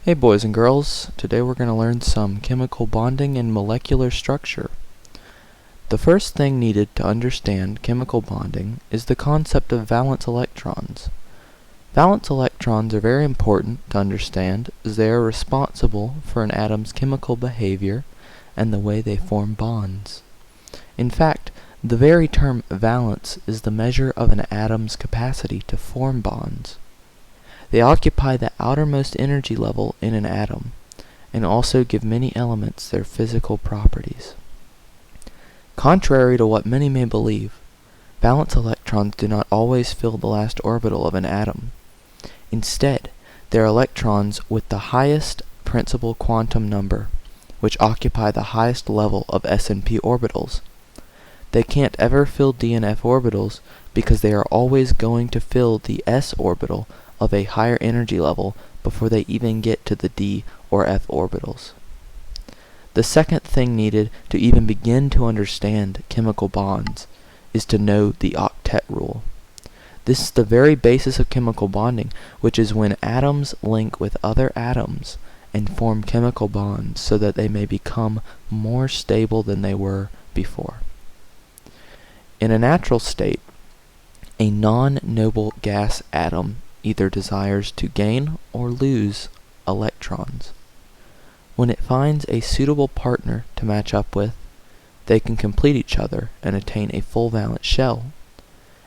Hey boys and girls, today we're going to learn some chemical bonding and molecular structure. The first thing needed to understand chemical bonding is the concept of valence electrons. Valence electrons are very important to understand as they are responsible for an atom's chemical behavior and the way they form bonds. In fact, the very term valence is the measure of an atom's capacity to form bonds. They occupy the outermost energy level in an atom, and also give many elements their physical properties. Contrary to what many may believe, valence electrons do not always fill the last orbital of an atom. Instead, they are electrons with the highest principal quantum number, which occupy the highest level of s&p orbitals. They can't ever fill d and f orbitals because they are always going to fill the s orbital of a higher energy level before they even get to the d or f orbitals. The second thing needed to even begin to understand chemical bonds is to know the octet rule. This is the very basis of chemical bonding, which is when atoms link with other atoms and form chemical bonds so that they may become more stable than they were before. In a natural state, a non-noble gas atom either desires to gain or lose electrons. When it finds a suitable partner to match up with, they can complete each other and attain a full valence shell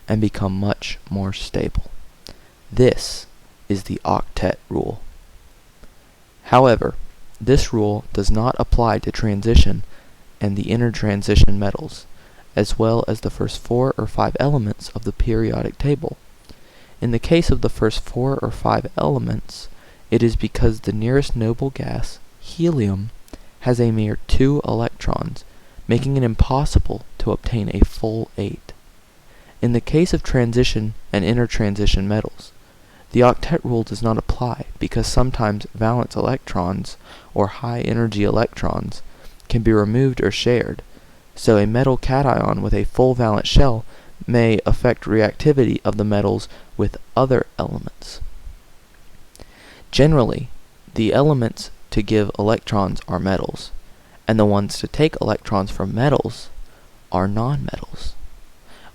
and become much more stable. This is the octet rule. However, this rule does not apply to transition and the intertransition metals, as well as the first 4 or 5 elements of the periodic table. In the case of the first 4 or 5 elements, it is because the nearest noble gas, helium, has a mere 2 electrons, making it impossible to obtain a full 8. In the case of transition and intertransition metals, the octet rule does not apply because sometimes valence electrons, or high-energy electrons, can be removed or shared, so a metal cation with a full valence shell may affect reactivity of the metals with other elements. Generally, the elements to give electrons are metals, and the ones to take electrons from metals are nonmetals.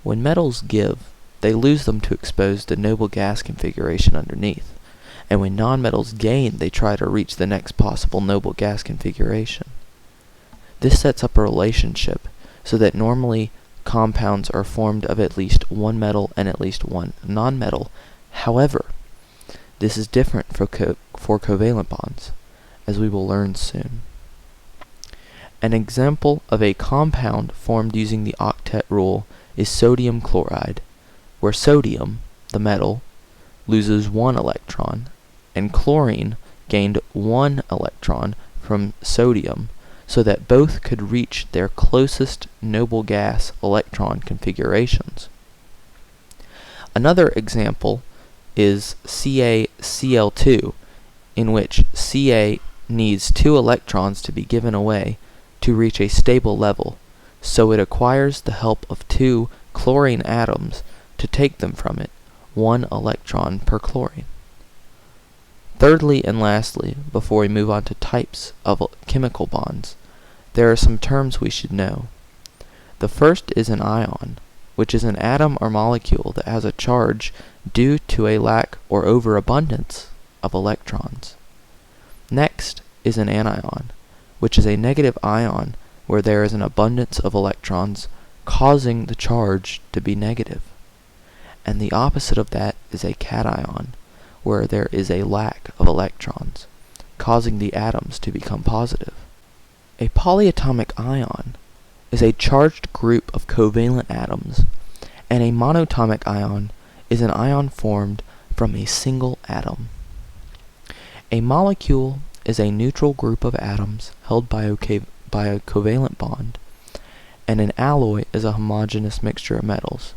When metals give, they lose them to expose the noble gas configuration underneath, and when nonmetals gain, they try to reach the next possible noble gas configuration. This sets up a relationship so that normally compounds are formed of at least one metal and at least one nonmetal. However, this is different for covalent bonds, as we will learn soon. An example of a compound formed using the octet rule is sodium chloride, where sodium, the metal, loses 1 electron, and chlorine gained 1 electron from sodium, so that both could reach their closest noble gas electron configurations. Another example is CaCl2, in which Ca needs 2 electrons to be given away to reach a stable level, so it acquires the help of 2 chlorine atoms to take them from it, 1 electron per chlorine. Thirdly and lastly, before we move on to types of chemical bonds, there are some terms we should know. The first is an ion, which is an atom or molecule that has a charge due to a lack or overabundance of electrons. Next is an anion, which is a negative ion where there is an abundance of electrons causing the charge to be negative. And the opposite of that is a cation, where there is a lack of electrons, causing the atoms to become positive. A polyatomic ion is a charged group of covalent atoms, and a monatomic ion is an ion formed from a single atom. A molecule is a neutral group of atoms held by a covalent bond, and an alloy is a homogeneous mixture of metals.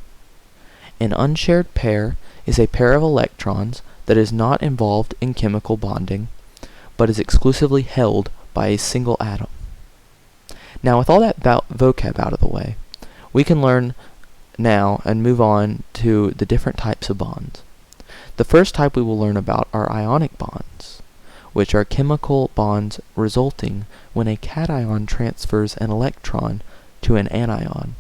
An unshared pair is a pair of electrons that is not involved in chemical bonding, but is exclusively held by a single atom. Now, with all that vocab out of the way, we can learn now and move on to the different types of bonds. The first type we will learn about are ionic bonds, which are chemical bonds resulting when a cation transfers an electron to an anion.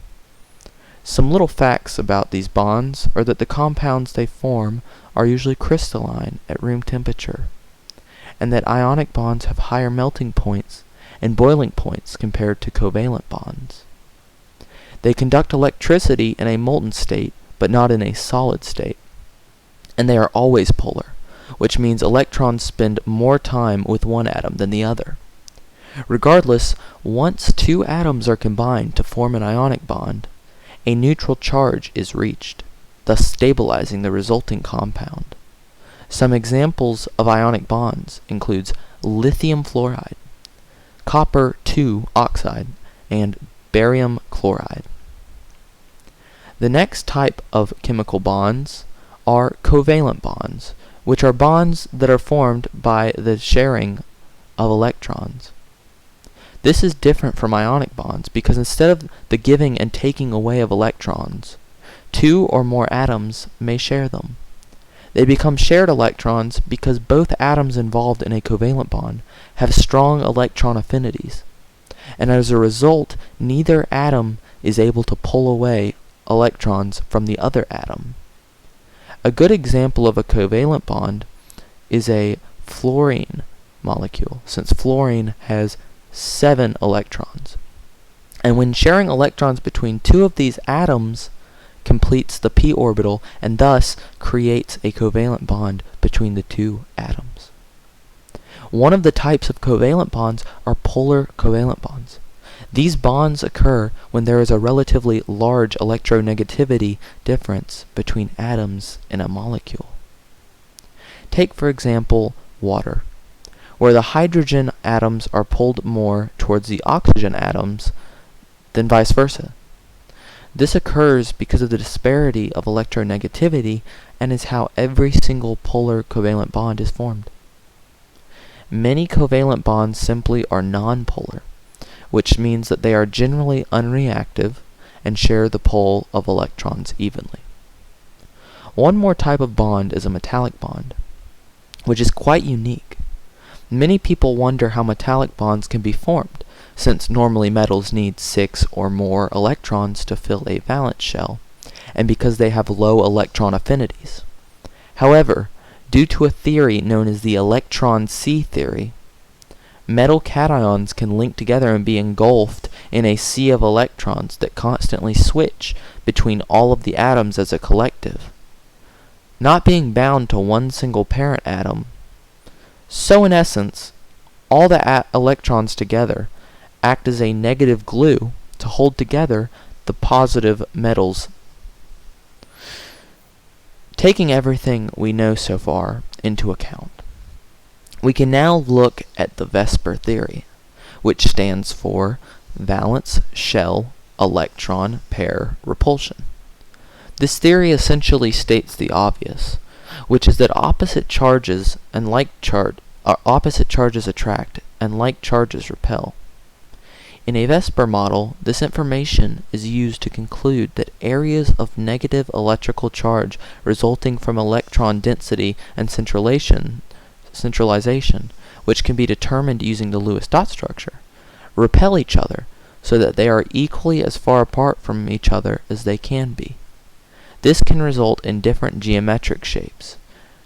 Some little facts about these bonds are that the compounds they form are usually crystalline at room temperature, and that ionic bonds have higher melting points and boiling points compared to covalent bonds. They conduct electricity in a molten state, but not in a solid state. And they are always polar, which means electrons spend more time with one atom than the other. Regardless, once two atoms are combined to form an ionic bond, a neutral charge is reached, thus stabilizing the resulting compound. Some examples of ionic bonds includes lithium fluoride, copper 2 oxide, and barium chloride. The next type of chemical bonds are covalent bonds, which are bonds that are formed by the sharing of electrons. This is different from ionic bonds because instead of the giving and taking away of electrons, two or more atoms may share them. They become shared electrons because both atoms involved in a covalent bond have strong electron affinities, and as a result, neither atom is able to pull away electrons from the other atom. A good example of a covalent bond is a fluorine molecule, since fluorine has 7 electrons. And when sharing electrons between two of these atoms completes the p orbital and thus creates a covalent bond between the two atoms. One of the types of covalent bonds are polar covalent bonds. These bonds occur when there is a relatively large electronegativity difference between atoms in a molecule. Take, for example, water, where the hydrogen atoms are pulled more towards the oxygen atoms than vice versa. This occurs because of the disparity of electronegativity and is how every single polar covalent bond is formed. Many covalent bonds simply are nonpolar, which means that they are generally unreactive and share the pull of electrons evenly. One more type of bond is a metallic bond, which is quite unique. Many people wonder how metallic bonds can be formed, since normally metals need 6 or more electrons to fill a valence shell, and because they have low electron affinities. However, due to a theory known as the electron sea theory, metal cations can link together and be engulfed in a sea of electrons that constantly switch between all of the atoms as a collective, not being bound to one single parent atom. So in essence, all the electrons together act as a negative glue to hold together the positive metals. Taking everything we know so far into account, we can now look at the VSEPR theory, which stands for valence shell electron pair repulsion. This theory essentially states the obvious, which is that opposite charges attract and like charges repel. In a VSEPR model, this information is used to conclude that areas of negative electrical charge resulting from electron density and centralization, which can be determined using the Lewis dot structure, repel each other so that they are equally as far apart from each other as they can be. This can result in different geometric shapes,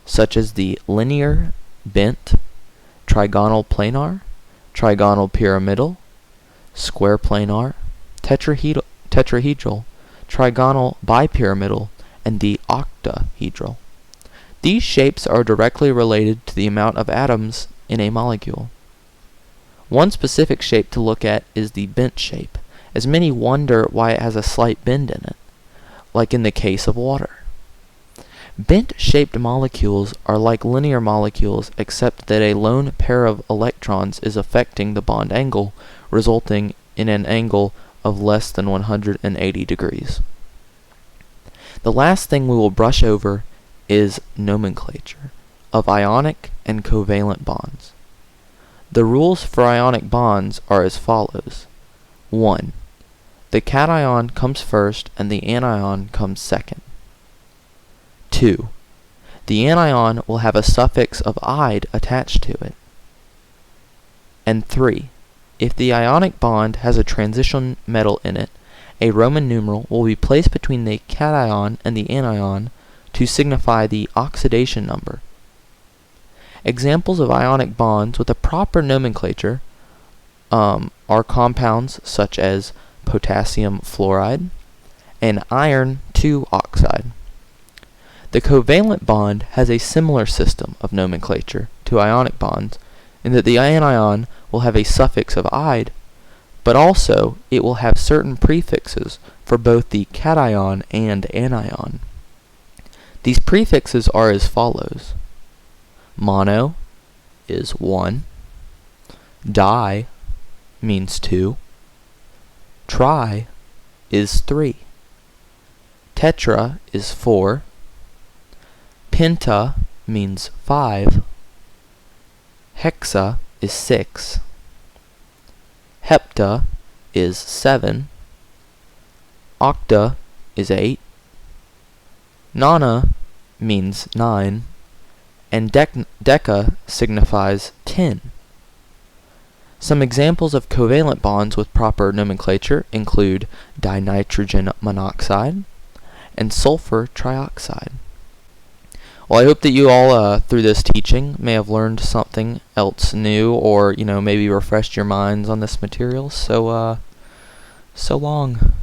such as the linear, bent, trigonal planar, trigonal pyramidal, square planar, tetrahedral, trigonal bipyramidal, and the octahedral. These shapes are directly related to the amount of atoms in a molecule. One specific shape to look at is the bent shape, as many wonder why it has a slight bend in it, like in the case of water. Bent-shaped molecules are like linear molecules except that a lone pair of electrons is affecting the bond angle, resulting in an angle of less than 180 degrees. The last thing we will brush over is nomenclature of ionic and covalent bonds. The rules for ionic bonds are as follows. 1. The cation comes first and the anion comes second. 2. The anion will have a suffix of "ide" attached to it. and 3. If the ionic bond has a transition metal in it, a Roman numeral will be placed between the cation and the anion to signify the oxidation number. Examples of ionic bonds with a proper nomenclature are compounds such as potassium fluoride and iron 2 oxide. The covalent bond has a similar system of nomenclature to ionic bonds in that the anion will have a suffix of "ide", but also it will have certain prefixes for both the cation and anion. These prefixes are as follows. Mono is 1, di means 2, tri is 3, tetra is 4, penta means 5, hexa is 6, hepta is 7, octa is 8, nona means 9, and deca signifies 10. Some examples of covalent bonds with proper nomenclature include dinitrogen monoxide and sulfur trioxide. Well, I hope that you all, through this teaching, may have learned something else new, or maybe refreshed your minds on this material. So long.